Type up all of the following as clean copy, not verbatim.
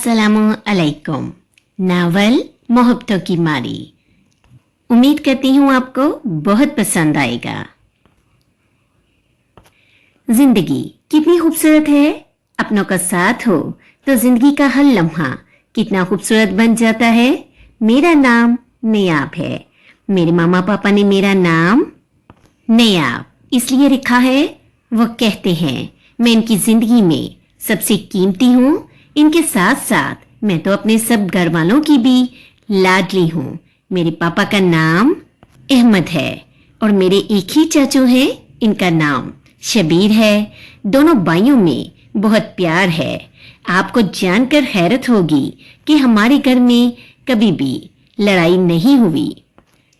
अस्सलामु अलैकुम। नावल मोहब्बतों की मारी। उम्मीद करती हूँ आपको बहुत पसंद आएगा। जिंदगी कितनी खूबसूरत है। अपनों का साथ हो तो जिंदगी का हर लम्हा कितना खूबसूरत बन जाता है। मेरा नाम नयाब है। मेरे मामा पापा ने मेरा नाम नयाब इसलिए रखा है। वो कहते हैं मैं इनकी जिंदगी में सबसे कीमती हूँ। इनके साथ साथ मैं तो अपने सब घर वालों की भी लाडली हूँ। मेरे पापा का नाम अहमद है और मेरे एक ही चाचू हैं। इनका नाम शबीर है। दोनों भाइयों में बहुत प्यार है। आपको जानकर हैरत होगी कि हमारे घर में कभी भी लड़ाई नहीं हुई।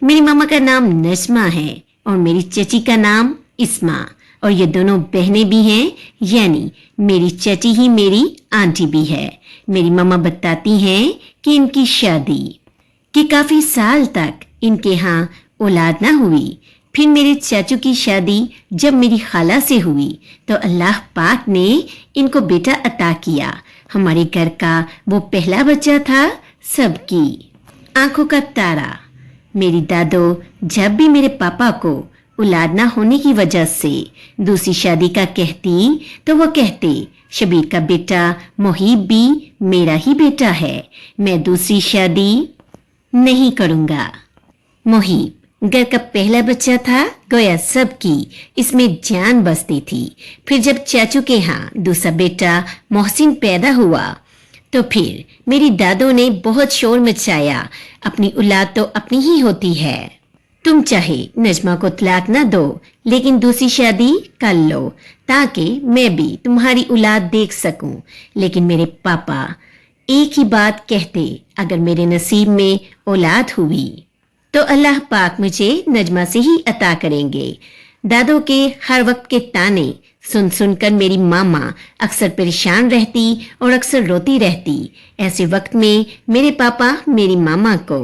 मेरी मामा का नाम नजमा है और मेरी चची का नाम इस्मा और ये दोनों बहनें भी हैं, यानी मेरी चची ही मेरी आंटी भी है। मेरी मामा बताती हैं कि इनकी शादी कि काफी साल तक इनके यहाँ औलाद ना हुई। फिर मेरे चाचू की शादी जब मेरी खाला से हुई तो अल्लाह पाक ने इनको बेटा अता किया। हमारे घर का वो पहला बच्चा था, सबकी आंखों का तारा। मेरी दादो जब भी मेरे पापा को औलाद ना होने की वजह से दूसरी शादी का कहती तो वो कहते शबीर का बेटा मोहिब भी मेरा ही बेटा है, मैं दूसरी शादी नहीं करूंगा। मोहिब घर का पहला बच्चा था, गोया सबकी इसमें जान बसती थी। फिर जब चाचू के यहाँ दूसरा बेटा मोहसिन पैदा हुआ तो फिर मेरी दादो ने बहुत शोर मचाया, अपनी औलाद तो अपनी ही होती है, तुम चाहे नजमा को तलाक ना दो लेकिन दूसरी शादी कर लो ताकि मैं भी तुम्हारी औलाद देख सकूं। लेकिन मेरे पापा एक ही बात कहते, अगर मेरे नसीब में औलाद हुई तो अल्लाह पाक मुझे नजमा से ही अता करेंगे। दादो के हर वक्त के ताने सुन सुनकर मेरी मामा अक्सर परेशान रहती और अक्सर रोती रहती। ऐसे वक्त में मेरे पापा मेरी मामा को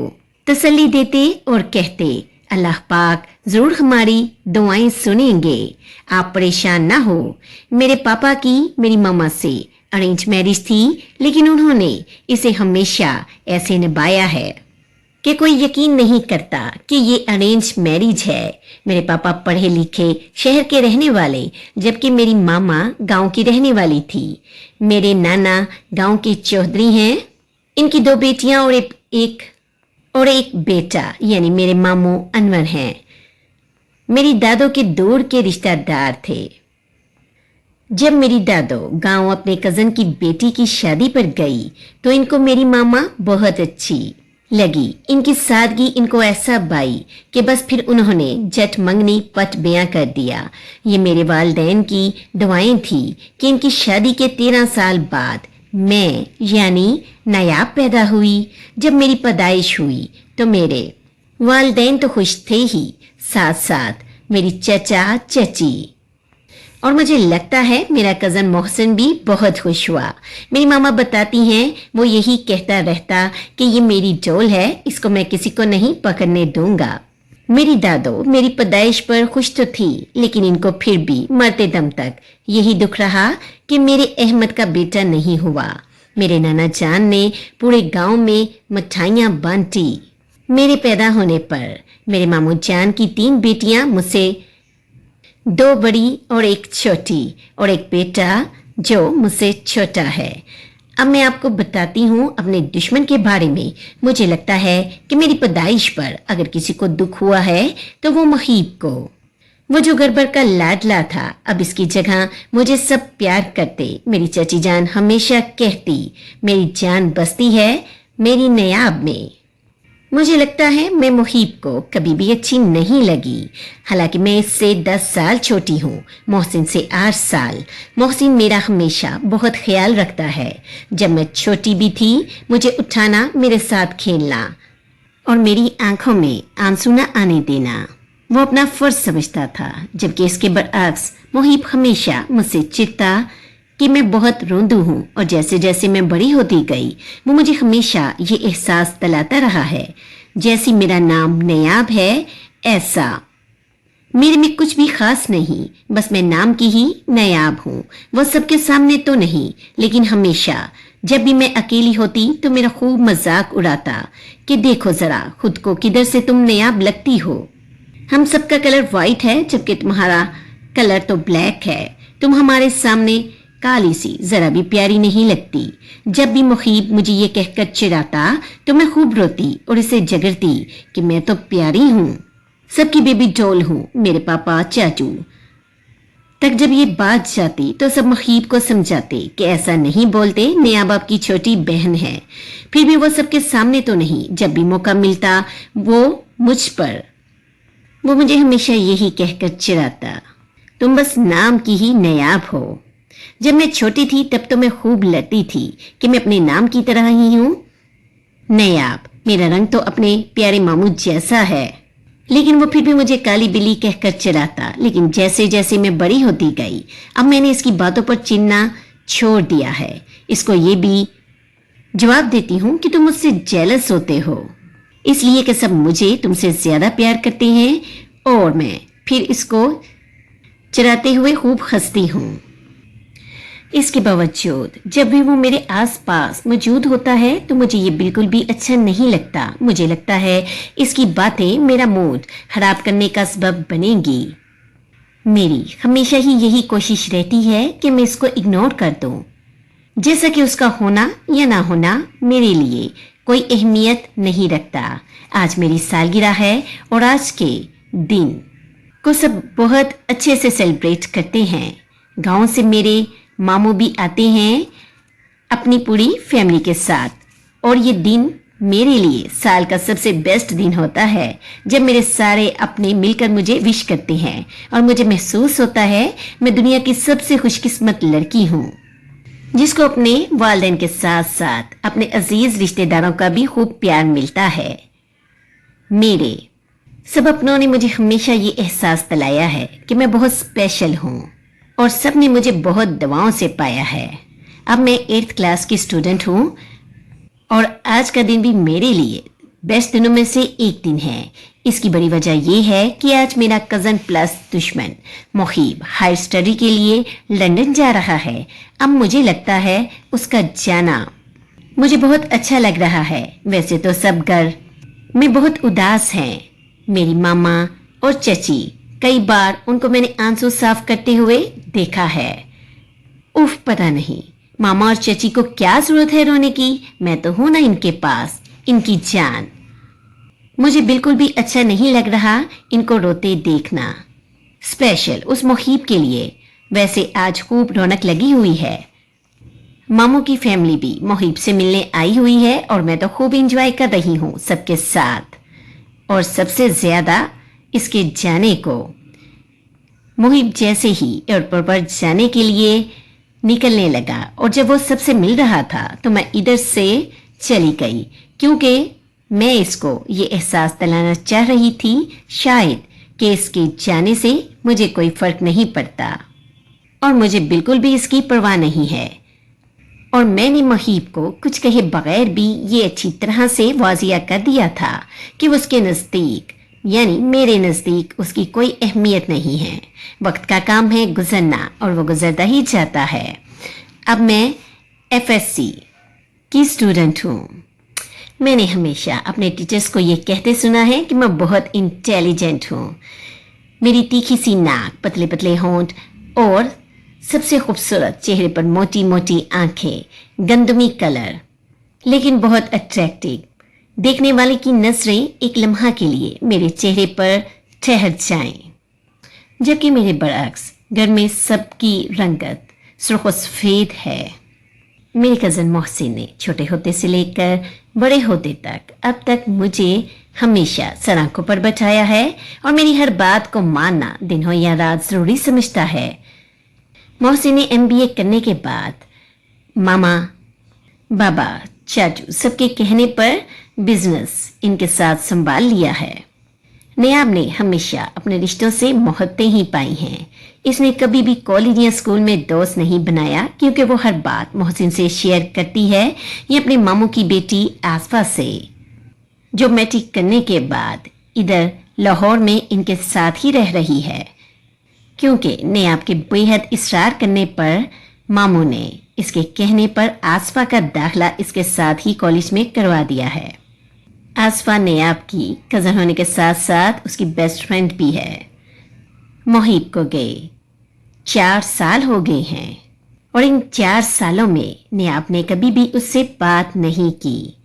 तसल्ली देते और कहते अल्लाह पाक जरूर हमारी दुआएं सुनेंगे, आप परेशान ना हो। मेरे पापा की मेरी मामा से अरेंज मैरिज थी लेकिन उन्होंने इसे हमेशा ऐसे निभाया है कि कोई यकीन नहीं करता कि ये अरेंज मैरिज है। मेरे पापा पढ़े लिखे शहर के रहने वाले जबकि मेरी मामा गांव की रहने वाली थी। मेरे नाना गांव के चौधरी हैं। इनकी दो बेटियां और एक बेटा यानी मेरे मामू अनवर हैं। मेरी दादो के दूर के रिश्तेदार थे। जब मेरी दादो गांव अपने कजन की बेटी की शादी पर गई तो इनको मेरी मामा बहुत अच्छी लगी। इनकी सादगी इनको ऐसा बाई कि बस फिर उन्होंने जट मंगनी पट बयां कर दिया। ये मेरे वालिदैन की दुआएं थी कि इनकी शादी के 13 साल बाद मैं यानी नायाब पैदा हुई। जब मेरी पैदाइश हुई तो मेरे वालिदैन तो खुश थे ही, साथ साथ मेरी चचा चची और मुझे लगता है मेरा कजन मोहसिन भी बहुत खुश हुआ। मेरी मामा बताती हैं वो यही कहता रहता कि ये मेरी डोल है, इसको मैं किसी को नहीं पकड़ने दूंगा। मेरी दादो मेरी पैदाइश पर खुश तो थी लेकिन इनको फिर भी मरते दम तक यही दुख रहा कि मेरे अहमद का बेटा नहीं हुआ। मेरे नाना जान ने पूरे गांव में मिठाइयां बांटी। मेरे पैदा होने पर मेरे मामू जान की 3 बेटियां मुझसे 2 बड़ी और एक छोटी और एक बेटा जो मुझसे छोटा है। अब मैं आपको बताती हूँ अपने दुश्मन के बारे में। मुझे लगता है कि मेरी पैदाइश पर अगर किसी को दुख हुआ है तो वो मोहिब को। वो जो घर भर का लाडला था, अब इसकी जगह मुझे सब प्यार करते। मेरी चाची जान हमेशा कहती मेरी जान बसती है मेरी नयाब में। मुझे लगता है मैं मोहिब को कभी भी अच्छी नहीं लगी। हालांकि मैं इससे 10 साल छोटी हूँ, मोहसिन से 8 साल। मोहसिन मेरा हमेशा बहुत ख्याल रखता है। जब मैं छोटी भी थी मुझे उठाना, मेरे साथ खेलना और मेरी आंखों में आंसू न आने देना वो अपना फर्ज समझता था। जबकि इसके बरअक्स मोहिब हमेशा मुझसे चिढ़ता कि मैं बहुत रोंदू हूँ और जैसे जैसे मैं बड़ी होती गई वो मुझे हमेशा ये एहसास दिलाता रहा है जैसी मेरा नाम नयाब है ऐसा मेरे में कुछ भी खास नहीं, बस मैं नाम की ही नयाब हूँ। वो सबके सामने तो नहीं लेकिन हमेशा جب بھی میں اکیلی ہوتی تو میرا خوب مذاق اڑاتا کہ دیکھو ذرا خود کو کدھر سے تم نیاب لگتی ہو. ہم سب کا کلر وائٹ ہے جبکہ تمہارا کلر تو بلیک ہے. تم ہمارے سامنے کالی سی ذرا بھی پیاری نہیں لگتی. جب بھی محیب مجھے یہ کہہ کر چڑھاتا تو میں خوب روتی اور اسے جگرتی کہ میں تو پیاری ہوں, سب کی بیبی ڈول ہوں. میرے پاپا چاچو تک جب یہ بات جاتی تو سب محیب کو سمجھاتے کہ ایسا نہیں بولتے, نیاب آپ کی چھوٹی بہن ہے. پھر بھی وہ سب کے سامنے تو نہیں, جب بھی موقع ملتا وہ مجھے ہمیشہ یہی کہہ کر چڑھاتا, تم بس نام کی ہی نیاب ہو. جب میں چھوٹی تھی تب تو میں خوب لڑتی تھی کہ میں اپنے نام کی طرح ہی ہوں نیاب. میرا رنگ تو اپنے پیارے ماموں جیسا ہے, لیکن وہ پھر بھی مجھے کالی بلی کہہ کر چڑھاتا. لیکن جیسے جیسے میں بڑی ہوتی گئی اب میں نے اس کی باتوں پر چننا چھوڑ دیا ہے. اس کو یہ بھی جواب دیتی ہوں کہ تم مجھ سے جیلس ہوتے ہو, اس لیے کہ سب مجھے تم سے زیادہ پیار کرتے ہیں, اور میں پھر اس کو چراتے ہوئے خوب ہنستی ہوں. اس کے باوجود جب بھی وہ میرے آس پاس موجود ہوتا ہے تو مجھے یہ بالکل بھی اچھا نہیں لگتا. مجھے لگتا ہے اس کی باتیں میرا موڈ خراب کرنے کا سبب بنیں گی. میری ہمیشہ ہی یہی کوشش رہتی ہے کہ میں اس کو اگنور کر دوں, جیسا کہ اس کا ہونا یا نہ ہونا میرے لیے کوئی اہمیت نہیں رکھتا. آج میری سالگرہ ہے اور آج کے دن کو سب بہت اچھے سے سیلیبریٹ کرتے ہیں. گاؤں سے میرے ماموں بھی آتے ہیں اپنی پوری فیملی کے ساتھ, اور یہ دن میرے لیے سال کا سب سے بیسٹ دن ہوتا ہے جب میرے سارے اپنے مل کر مجھے وش کرتے ہیں اور مجھے محسوس ہوتا ہے میں دنیا کی سب سے خوش قسمت لڑکی ہوں جس کو اپنے والدین کے ساتھ ساتھ اپنے عزیز رشتہ داروں کا بھی خوب پیار ملتا ہے. میرے سب اپنوں نے مجھے ہمیشہ یہ احساس دلایا ہے کہ میں بہت اسپیشل ہوں, اور سب نے مجھے بہت دعاؤں سے پایا ہے. اب میں 8th کلاس کی اسٹوڈنٹ ہوں اور آج کا دن بھی میرے لیے بیسٹ دنوں میں سے ایک دن ہے. اس کی بڑی وجہ یہ ہے کہ آج میرا کزن پلس دشمن محیب ہائر اسٹڈی کے لیے لندن جا رہا ہے. اب مجھے لگتا ہے اس کا جانا مجھے بہت اچھا لگ رہا ہے. ویسے تو سب گھر میں بہت اداس ہیں. میری ماما اور چچی, کئی بار ان کو میں نے آنسو صاف کرتے ہوئے دیکھا ہے. اف پتہ نہیں ماما اور چچی کو کیا ضرورت ہے رونے کی, میں تو ہوں نا ان کے پاس, ان کی جان. مجھے بالکل بھی اچھا نہیں لگ رہا ان کو روتے دیکھنا, اسپیشل اس محیب کے لیے. ویسے آج خوب رونق لگی ہوئی ہے. ماموں کی فیملی بھی محیب سے ملنے آئی ہوئی ہے اور میں تو خوب انجوائے کر رہی ہوں سب کے ساتھ. اور سب سے زیادہ اس کے جانے کو محیب جیسے ہی ایئرپورٹ پر جانے کے لیے نکلنے لگا اور جب وہ سب سے مل رہا تھا تو میں ادھر سے چلی گئی, کیونکہ میں اس کو یہ احساس دلانا چاہ رہی تھی شاید کہ اس کے جانے سے مجھے کوئی فرق نہیں پڑتا اور مجھے بالکل بھی اس کی پرواہ نہیں ہے. اور میں نے محیب کو کچھ کہے بغیر بھی یہ اچھی طرح سے واضح کر دیا تھا کہ اس کے نزدیک یعنی میرے نزدیک اس کی کوئی اہمیت نہیں ہے. وقت کا کام ہے گزرنا اور وہ گزرتا ہی جاتا ہے. اب میں FSC کی اسٹوڈنٹ ہوں. میں نے ہمیشہ اپنے ٹیچرز کو یہ کہتے سنا ہے کہ میں بہت انٹیلیجنٹ ہوں. میری تیکھی سی ناک, پتلے پتلے ہونٹ اور سب سے خوبصورت چہرے پر موٹی موٹی آنکھیں, گندمی کلر لیکن بہت اٹریکٹیو. دیکھنے والے کی نظریں ایک لمحہ کے لیے میرے چہرے پر ٹھہر جائیں, جبکہ میرے برعکس گھر میں سب کی رنگت سرخ و سفید ہے. میرے کزن محسن نے چھوٹے ہوتے سے لے کر بڑے ہوتے تک اب تک مجھے ہمیشہ سر آنکھوں پر بٹھایا ہے اور میری ہر بات کو ماننا دن ہو یا رات ضروری سمجھتا ہے. محسن نے MBA کرنے کے بعد ماما, بابا, چاچو سب کے کہنے پر بزنس ان کے ساتھ سنبھال لیا ہے. نیاب نے ہمیشہ اپنے رشتوں سے محبتیں ہی پائی ہیں. اس نے کبھی بھی کالج یا اسکول میں دوست نہیں بنایا کیونکہ وہ ہر بات محسن سے شیئر کرتی ہے یا اپنے ماموں کی بیٹی آصفہ سے, جو میٹرک کرنے کے بعد ادھر لاہور میں ان کے ساتھ ہی رہ رہی ہے. کیونکہ نیاب کے بے حد اصرار کرنے پر मामू ने इसके कहने पर आसफा का दाखिला इसके साथ ही कॉलेज में करवा दिया है। आसफा नेयाब की कज़न होने के साथ साथ उसकी बेस्ट फ्रेंड भी है। मोहिब को गए 4 साल हो गए हैं और इन 4 सालों में नेयाब ने कभी भी उससे बात नहीं की।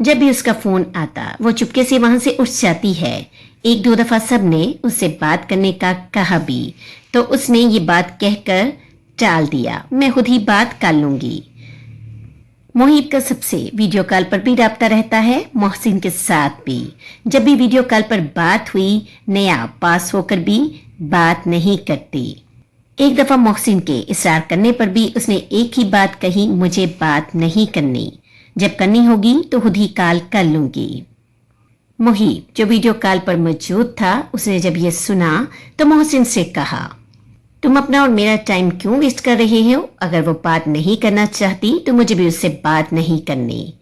जब भी उसका फोन आता वो चुपके से वहां से उठ जाती है। 1-2 दफा सब ने उससे बात करने का कहा भी तो उसने ये बात कहकर टाल दिया, मैं खुद ही बात कर लूंगी। मोहिब का सबसे वीडियो कॉल पर भी राब्ता रहता है, मोहसिन के साथ भी। जब भी वीडियो कॉल पर बात हुई नेयाब पास होकर भी बात नहीं करती। एक दफा मोहसिन के इशरार करने पर भी उसने एक ही बात कही, मुझे बात नहीं करनी, जब करनी होगी तो खुद ही कॉल कर लूंगी। मोहिब जो वीडियो कॉल पर मौजूद था उसने जब ये सुना तो मोहसिन से कहा, तुम अपना और मेरा टाइम क्यों वेस्ट कर रहे हो? अगर वो बात नहीं करना चाहती तो मुझे भी उससे बात नहीं करनी।